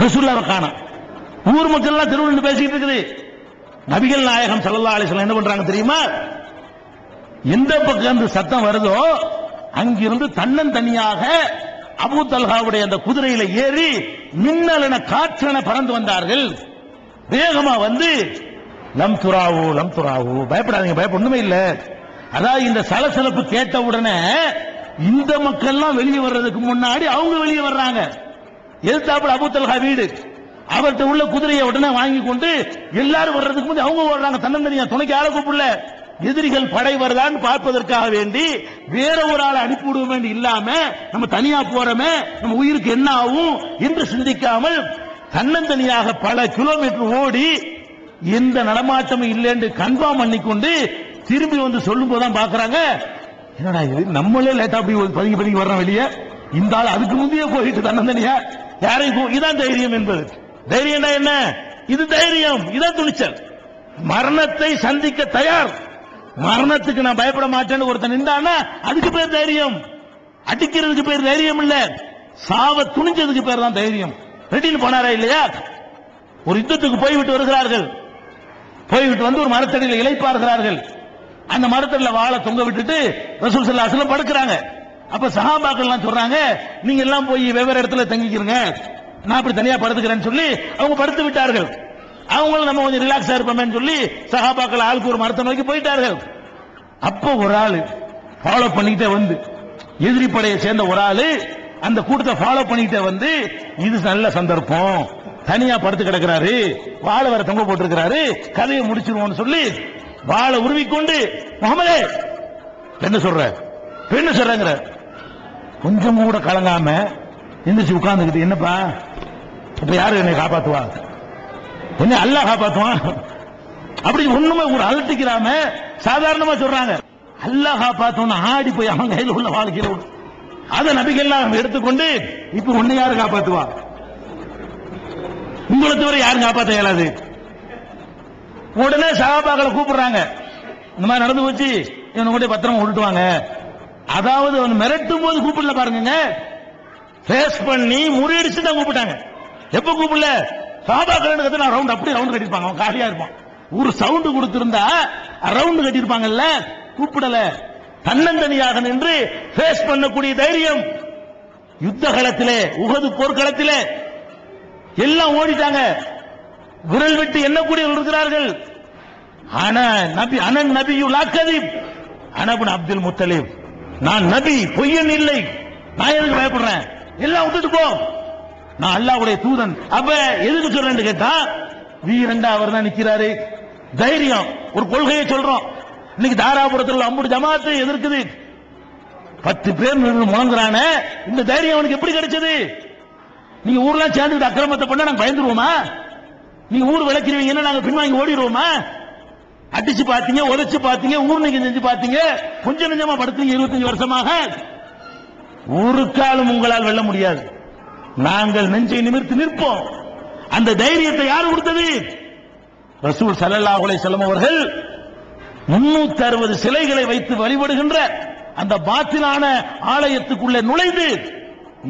ரசூலுல்லாஹ் காணோம். ஊர் மக்கள் எல்லாம் தெருவில் பேசிட்டு இருக்குது. நபிகள் நாயகம் ஸல்லல்லாஹு அலைஹி வஸல்லம் என்ன பண்றாங்க தெரியுமா? எந்த பக்கம் அந்த சத்தம் வருதோ அங்கிருந்து தன்னந்தனியாக அபூ தல்ஹாவுடைய அந்த குதிரையில ஏறி மின்னலென காற்றென பறந்து வந்தார்கள். வேகமா வந்து லம் துராவு பயப்படாதீங்க, பயப்படணுமே இல்ல. அதாவது இந்த சலசலப்பு கேட்ட உடனே இந்த மக்கள்லாம் வெளியே வர்றதுக்கு முன்னாடி அவங்க வெளியே வர்றாங்க. எதிர்த்தாப்புல அபூ தல்ஹா வீடு, அவர்கிட்ட உள்ள குதிரையை உடனே வாங்கி கொண்டு எல்லாரும் வர்றதுக்கு முன்னாடி அவங்க ஓடுறாங்க. தன்னந்தனியா துணைக்கு ஆள கூப்பிடல. எதிரிகள் படை வருதான்னு பார்ப்பதற்காக வேண்டி வேற ஒரு ஆளை அனுப்பிவிடுவோம் வேண்டி இல்லாம நம்ம தனியா போறோமே, நம்ம உயிருக்கு என்ன ஆகும் என்று சிந்திக்காமல் தன்னந்தனியாக பல கிலோமீட்டர் ஓடி எந்த நடமாட்டமும் இல்லைன்னு கன்ஃபார்ம் பண்ணிக்கொண்டு திரும்பி வந்து சொல்லும் போதுதான் பாக்குறாங்க, என்னடா இது நம்மளே லேட்டா போய் பதுங்கி வர்றோம் வெளியே, இந்த ஆள் அதுக்கு முந்தைய போயிட்டு தன்னந்தனியா யாரையும். இதான் தைரியம் என்பது. தைரியம் என்ன? இது தைரியம், இதான் துணிச்சல். மரணத்தை சந்திக்க தயார். மரணத்துக்கு நான் பயப்பட மாட்டேன்னு ஒருத்தன் நின்றானா அதுக்கு பேர் தைரியம். அடிக்கிறதுக்கு பேர் தைரியம் இல்ல, சாவ துணிஞ்சதுக்கு பேர் தான் தைரியம். ரெட்டின்னு போனாரா இல்லையா? ஒரு யுத்தத்துக்கு போய்விட்டு வருகிறார்கள். போய்விட்டு வந்து ஒரு மரத்தடியில் இளைப்பாறுகிறார்கள். அந்த மரத்தடியில் வாழை தொங்க விட்டுட்டு ரசூல் ஸல்லல்லாஹு அலைஹி வஸல்லம் படுக்கிறாங்க. அப்ப சஹாபாக்கள் எல்லாம் சொல்றாங்க, நீங்க எல்லாம் போய் வெவ்வேறு இடத்துல தங்கிக்கிறீங்க, நான் அப்படி தனியா படுத்துக்கிறேன்னு சொல்லி அவங்க படுத்து விட்டார்கள். அவங்களும் நம்ம கொஞ்சம் ரிலாக்ஸா இருப்போமே சொல்லி சஹாபாக்கள் ஆளுக்கு ஒரு மரத்தை நோக்கி போயிட்டார்கள். அப்போ ஒரு ஆளு ஃபாலோ பண்ணிக்கிட்டே வந்து, எதிரி படையை சேர்ந்த ஒரு ஆளு அந்த கூட்டத்தை ஃபாலோ பண்ணிக்கிட்டே வந்து, இது நல்ல சந்தர்ப்பம், தனியா படுத்து கிடக்கிறாரு, வாழை வர தொங்க போட்டிருக்கிறாரு, கதையை முடிச்சிருவோம்னு சொல்லி வாழை உருவிக்கொண்டு, முகமதே என்ன சொல்றேங்கிற கொஞ்சம் கூட கலங்காம எந்திரிச்சு உட்கார்ந்துக்கிட்டு, என்னப்பா இப்ப யாரு என்னை காப்பாத்துவா, என்ன அல்லாஹ் காப்பாத்துவான் அப்படி ஒண்ணுமே ஒரு அலட்டிக்கிறாம சாதாரணமா சொல்றாங்க. அல்லாஹ் காப்பாத்துவான் ஆடி போய் அவன் கையில் உள்ள வாழ்க்கையில அதை நபிகள்லாம் எடுத்துக்கொண்டு, இப்ப உன்னை யாரு காப்பாத்துவா, உங்களை தவிர யாரும் காப்பாற்ற இயலாது. உடனே சஹாபாக்களை கூப்பிடுறாங்க, இந்த மாதிரி நடந்து போச்சு, இவனை கூட பத்திரமா விட்டுவாங்க. அதாவது அவன் மிரட்டும் போது கூப்பிடல பாருங்க, ஃபேஸ் பண்ணி முறியடிச்சு தான் கூப்பிட்டாங்க. எப்ப கூப்பிடல? சஹாபாக்கள் கத்தினா ரவுண்ட் அப்படி ரவுண்ட் கட்டிருப்பாங்க, அவன் காலியா இருப்பான். ஒரு சவுண்ட் கொடுத்திருந்தா ரவுண்ட் கட்டிருப்பாங்கல்ல, கூப்பிடல. தன்னந்தனியாக நின்று ஃபேஸ் பண்ணக்கூடிய தைரியம். யுத்த களத்திலே, உஹது போர்க்களத்திலே எல்லாம் ஓடிட்டாங்க. விரல் விட்டு எண்ணக்கூடியவர்கள் இருக்கிறார்கள். அனன் நபியு லா கதிப் அனபுன் அப்துல் முத்தலிப், நான் நபி, பொய்யன் இல்லை, நான் எதுக்கு பயப்படுறேன், எல்லாம் விட்டுட்டு போ, நான் அல்லாஹ்வுடைய தூதன். அப்ப எதுக்கு சொல்றேன்னு கேட்டா, வீரண்டா அவர் தான் நிக்கிறாரு, தைரியம். ஒரு கொள்கையை சொல்றோம். இன்னைக்கு தாராபுரத்தில் 50 ஜமாத்து எதிர்க்குது, 10 பேர் முழங்குறான, இந்த தைரியம் அவனுக்கு எப்படி கிடைச்சது? நீங்க ஊர்லாம் சேர்ந்து அக்கிரமத்தை பண்ண நாங்க பயந்துருவோமா? நீங்க ஊர் விளக்கிறீங்கன்னா நாங்க பின்வாங்கி ஓடிடுவோமா? அடிச்சு பாத்தீங்க, உதைச்சு பாத்தீங்க, ஊர் நீங்க செஞ்சு பாத்தீங்க, கொஞ்சம் நெஞ்சமா படுத்தீங்க 25 வருஷமாக. ஒரு காலம் உங்களால் வெல்ல முடியாது. நாங்கள் நெஞ்சை நிமிர்த்தி நிற்போம். அந்த தைரியத்தை யார் கொடுத்தது? ரசூல் ஸல்லல்லாஹு அலைஹி வஸல்லம் அவர்கள் 360 சிலைகளை வைத்து வழிபடுகின்ற அந்த பாத்திலான ஆலயத்துக்குள்ளே நுழைந்து,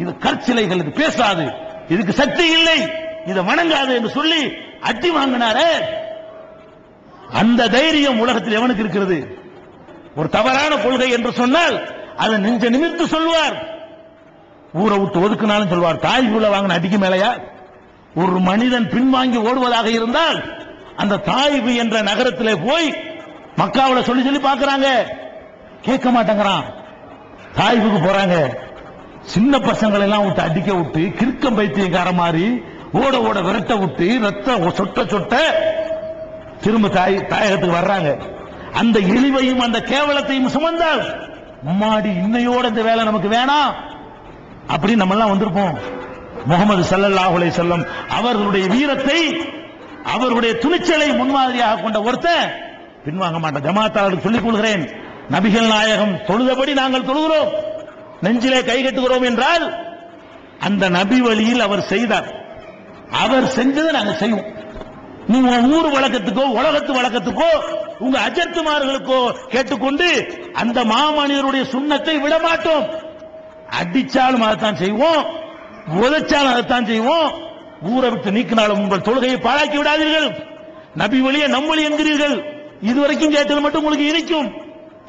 இது கற்சிலைகள், இது பேசாது, இதுக்கு சக்தி இல்லை, இதை வணங்காது என்று சொல்லி அடி வாங்கினாரே, அந்த தைரியம் உலகத்தில் எவனுக்கு இருக்கிறது? ஒரு தவறான கொள்கை என்று சொன்னால் அதை நெஞ்ச நிமிர்த்து சொல்வார். ஊரை விட்டு ஒதுக்குனாலும் சொல்வார், தாய் உள்ள வாங்கின அடிக்கு மேலையா? ஒரு மனிதன் பின்வாங்கி ஓடுவதாக இருந்தால் அந்த தாய்வு என்ற நகரத்திலே போய் மக்காவில் சொல்லி சொல்லி பார்க்கிறாங்க, கேட்க மாட்டேங்கிறான். தாய்வுக்கு போறாங்க, சின்ன பசங்களை எல்லாம் விட்டு அடிக்க விட்டு, கிறுக்கம் பைத்தியக்கார மாதிரி ஓட ஓட விரட்ட விட்டு, ரத்தம் சொட்ட சொட்ட திரும்ப தாயகத்துக்கு வர்றாங்க. அந்த இழிவையும் அந்த கேவலத்தையும் சுமந்தால், மும்மாடி இன்னையோட இந்த வேலை நமக்கு வேணாம் அப்படி நம்ம எல்லாம் வந்திருப்போம். முகமது ஸல்லல்லாஹு அலைஹி வஸல்லம் அவர்களுடைய வீரத்தை, அவருடைய துணிச்சலை முன்மாதிரியாக கொண்ட ஒருத்தன் பின்வாங்க மாட்டான். ஜமாத்தாளருக்கு சொல்லிக் கொள்கிறேன், நபிகள் நாயகம் தொழுதபடி நாங்கள் தொழுகிறோம், நெஞ்சிலே கை கட்டுகிறோம் என்றால் அந்த நபி வழியில் அவர் செய்தார். அவர் செஞ்சதை நாங்கள் செய்வோம். நீங்க ஊர் வழக்கத்துக்கோ உலகத்து வழக்கத்துக்கோ உங்க அஜத்துமார்களுக்கோ கேட்டுக்கொண்டு அந்த மாமனிதருடைய சுண்ணத்தை விட மாட்டோம். அடிச்சாலும் அதைத்தான் செய்வோம், உதைச்சாலும் அதைத்தான் செய்வோம், ஊரை விட்டு நீக்கினாலும் உங்கள் தொழுகையை பாழாக்கி விடாதீர்கள். நபி வழியே நம் வழி என்கிறீர்கள். இதுவரைக்கும் கேட்டது மட்டும் உங்களுக்கு இனிக்கும்.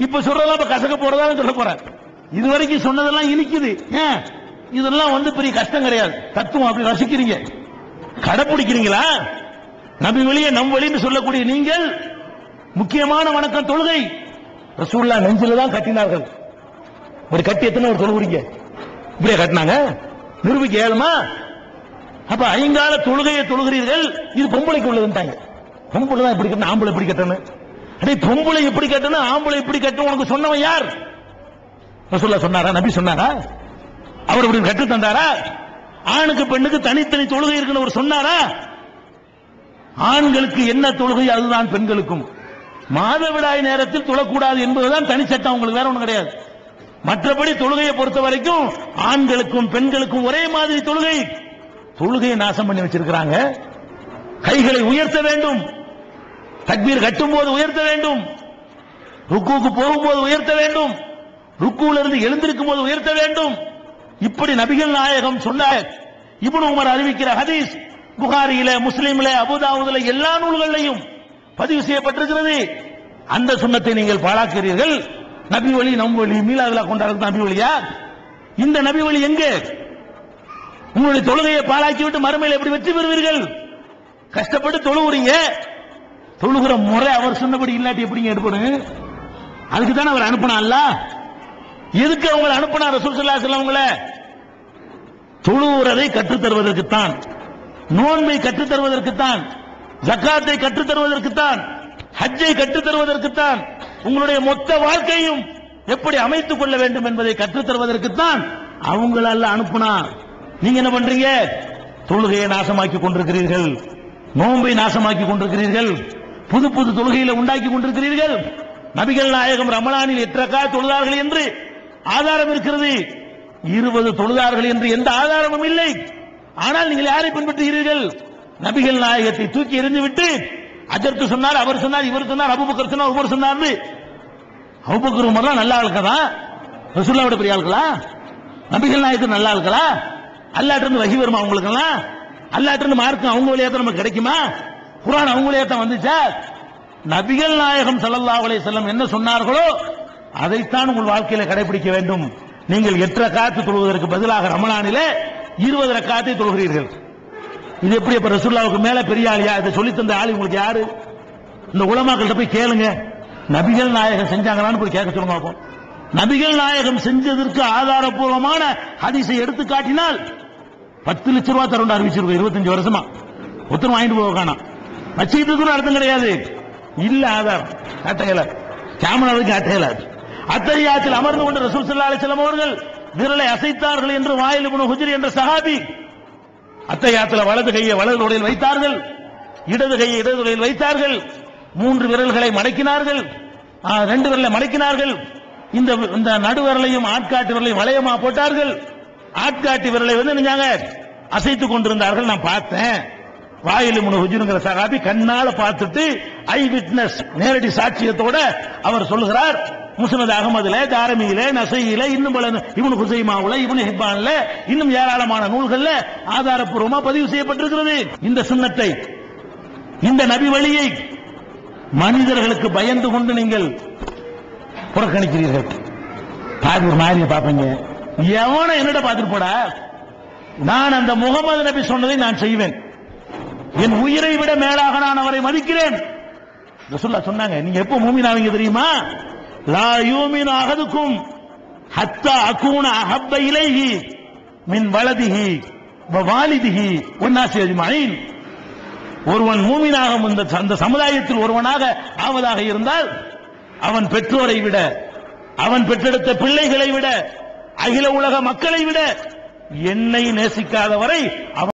இப்ப சொல்றதெல்லாம் இப்ப கசக்க போறதா சொல்ல போறார். இதுவரைக்கும் சொன்னதெல்லாம் இனிக்குது. இதெல்லாம் பெரிய கஷ்டம் கிடையாது. தத்துவம் அப்படி ரசிக்கிறீங்க, கடைபிடிக்கிறீங்களா? நபி வழியே நம் வழின்னு சொல்லக்கூடிய நீங்கள் முக்கியமான வணக்கம் தொழுகை. ரசூலுல்லாஹ் நெஞ்சில தான் கட்டினார்கள். ஒரு கட்டி எத்தனை ஒரு தொழுகிறீங்க? இப்படியே கட்டினாங்க, நிரூபிக்க ஏழுமா? அப்ப ஐங்கால தொழுகையை தொழுகிறீர்கள். இது பொம்பளைக்கு உள்ளதுட்டாங்க. பொம்பளை தான் இப்படி கட்டணும், ஆம்பளை இப்படி கட்டணும். அடே பொம்பளை எப்படி கட்டணும், ஆம்பளை இப்படி கட்டணும் உனக்கு சொன்னவன் யார்? ரசூலுல்லாஹ் சொன்னாரா? நபி சொன்னாரா? அவர் இப்படி கட்டு தந்தாரா? ஆணுக்கு பெண்ணுக்கு தனித்தனி தொழுகை இருக்குன்னு அவர் சொன்னாரா? ஆண்களுக்கு என்ன தொழுகை அதுதான் பெண்களுக்கும். மாதவிடாய் நேரத்தில் தொழக்கூடாது என்பதுதான் தனி சட்டம், உங்களுக்கு வேற ஒன்றும் கிடையாது. மற்றபடி தொழுகையை பொறுத்த வரைக்கும் ஆண்களுக்கும் பெண்களுக்கும் ஒரே மாதிரி தொழுகை. தொழுகையை நாசம் பண்ணி வச்சிருக்கிறாங்க. கைகளை உயர்த்த வேண்டும், தக்பீர் கட்டும் போது உயர்த்த வேண்டும், ருக்குவுக்கு போகும்போது உயர்த்த வேண்டும், ருக்குல இருந்து எழுந்திருக்கும் போது உயர்த்த வேண்டும். இப்படி நபிகள் நாயகம் சொன்னார். இப்னு உமர் அறிவிக்கிற ஹதீஸ் புகாரியில, முஸ்லிமில, அபூதாவுதுல எல்லா நூல்களிலும் பதிவு செய்யப்பட்டிருக்கிறது. அந்த சுன்னத்தை நீங்கள் பாழாக்கிறீர்கள். நபி வழி நம் வழி மீலாதுலா கொண்டாடுறது நபி வழியா? இந்த நபி வழி எங்கே? உங்களுடைய தொழுகையை பாழாக்கி விட்டு மறுமையில் எப்படி வெற்றி பெறுவீர்கள்? கஷ்டப்பட்டு தொழுகிறீங்க. தொழுகிற முறை அவர் சொன்னபடி இல்லாட்டி எப்படிங்க எடுப்படும்? அதுக்கு தானே அவர் அனுப்பினான்ல. எதுக்கு அவங்களை அனுப்பினார் ரசூல் ஸல்லல்லாஹு அலைஹி வஸல்லம்? அவங்களை தொழுகிறதை கற்றுத் தருவதற்குத்தான், நோன்பை கற்றுத் தருவதற்குத்தான், ஜக்காத்தை கற்றுத் தருவதற்குத்தான், ஹஜ்ஜை கற்றுத் தருவதற்குத்தான், உங்களுடைய மொத்த வாழ்க்கையும் எப்படி அமைத்துக் கொள்ள வேண்டும் என்பதை கற்றுத் தருவதற்குத்தான் அவங்கள அனுப்புனார். நீங்க என்ன பண்றீங்க? தொழுகையை நாசமாக்கி கொண்டிருக்கிறீர்கள், நோன்பை நாசமாக்கி கொண்டிருக்கிறீர்கள், புது புது தொழுகையில உண்டாக்கி கொண்டிருக்கிறீர்கள். நபிகள் நாயகம் ரமலானில் 8 ரக்காத் தொழுதார்கள் என்று ஆதாரம் இருக்கிறது. 20 தொழுதார்கள் என்று எந்த ஆதாரமும் இல்லை. ஆனால் நீங்கள் யாரை பின்பற்றுகிறீர்கள்? நபிகள் நாயகத்தை தூக்கி எறிந்துவிட்டு அஜர்த்து சொன்னார், அவர் சொன்னார், இவர் சொன்னார், அபூபக்கர் சொன்னார், உமர் சொன்னார். அபூபக்கர் உமர்லாம் நல்ல ஆளுக்கா? ரசூலுல்லாஹ் விட பெரிய ஆளுங்களா? நபிகள் நாயகத்து நல்ல ஆளுங்களா? அல்லாஹ்ட்ட இருந்து வஹி வருமா உங்களுக்கு எல்லாம்? அல்லாஹ்ட்ட இருந்து மார்க்கம் அவங்க வழியா தான் நமக்கு கிடைக்குமா? குர்ஆன் அவங்க வழியா தான் வந்துச்சா? நபிகள் நாயகம் ஸல்லல்லாஹு அலைஹி வஸல்லம் என்ன சொன்னார்களோ அதைத்தான் உங்கள் வாழ்க்கையில கடைபிடிக்க வேண்டும். நீங்கள் 8 ரக்காத் தொழுவதற்கு பதிலாக ரமலானிலே 20 ரக்காத்தை தொழுகிறீர்கள். இது எப்படி? அப்ப ரசூலுல்லாஹ்வுக்கு மேல பெரிய ஆளியா? இதை சொல்லி தந்த ஆளு உங்களுக்கு யாரு? இந்த உலமாக்கள்கிட்ட போய் கேளுங்க, நபிகள் நாயகம் செஞ்சாங்களான்னு போய் கேட்க சொல்லுங்க பார்ப்போம். நபிகள் நாயகம் செஞ்சதற்கு ஆதாரபூர்வமான ஹதீஸை எடுத்து காட்டினால் 10 லட்சம் ரூபாய் தருண்டு அறிவிச்சிருக்கோம். 25 வருஷமா ஒருத்தர் வாங்கிட்டு போக காணாம். வச்சுக்கிட்டு அர்த்தம் கிடையாது. இல்ல ஆதாரம் காட்டையில, கேமராவுக்கு காட்டையில. அத்தஹியாத்தில் அமர்ந்து கொண்ட ரசூல் ஸல்லல்லாஹு அலைஹி வஸல்லம் அவர்கள் விரலை அசைத்தார்கள் என்று வாயில் இப்னு ஹுஜ்ர் என்ற சஹாபி அத்தஹியாத்தில் வலது கையை வலது உடையில் வைத்தார்கள், இடது கையை இடது உடையில் வைத்தார்கள், 3 விரல்களை மடக்கினார்கள், 2 விரலை மடக்கினார்கள், இந்த நடுவிரலையும் ஆட்காட்டி விரலையும் வளையமா போட்டார்கள். ஆட்காட்டி விரலை நெஞ்சாங்க அசைத்துக் கொண்டிருந்தார்கள். நான் பார்த்தேன். வாயில் இப்னு ஹுஜ்ர்ங்கிற சஹாபி கண்ணால பார்த்துட்டு ஐ விட்னஸ், நேரடி சாட்சியத்தோட அவர் சொல்லுகிறார். முஸ்னத் அஹ்மதுல, தாரமியில, நஸஈல, இன்னும் பல இப்னு குஸைமாவுல, இப்னு ஹிப்பான்ல, இன்னும் ஏராளமான நூல்கள்ல ஆதாரப்பூர்வமா பதிவு செய்யப்பட்டிருக்கிறது. இந்த சுன்னத்தை, இந்த நபி வழியை மனிதர்களுக்கு பயந்து கொண்டு நீங்கள் புறக்கணிக்கிறீர்கள். பாதி ஒரு மாதிரி பாப்பீங்க, எவன என்னட பார்த்துட்டு போடா, நான் அந்த முகமது நபி சொன்னதை நான் செய்வேன், என் உயிரை விட மேலாக நான் அவரை மதிக்கிறேன். ரசூலுல்லாஹ் சொன்னாங்க, நீங்க எப்ப மூமின் ஆவீங்க தெரியுமா? லா யூமினு அஹதுக்கும் ஹத்தா அகூன அஹப்ப இலைஹி மின் வலதிஹி வ வாலிதிஹி வன்னாஸி அஜ்மஈன். ஒருவன் மூமினாக அந்த சமுதாயத்தில் ஒருவனாக ஆவதாக இருந்தால் அவன் பெற்றோரை விட, அவன் பெற்றெடுத்த பிள்ளைகளை விட, அகில உலக மக்களை விட என்னை நேசிக்காதவரை அவன்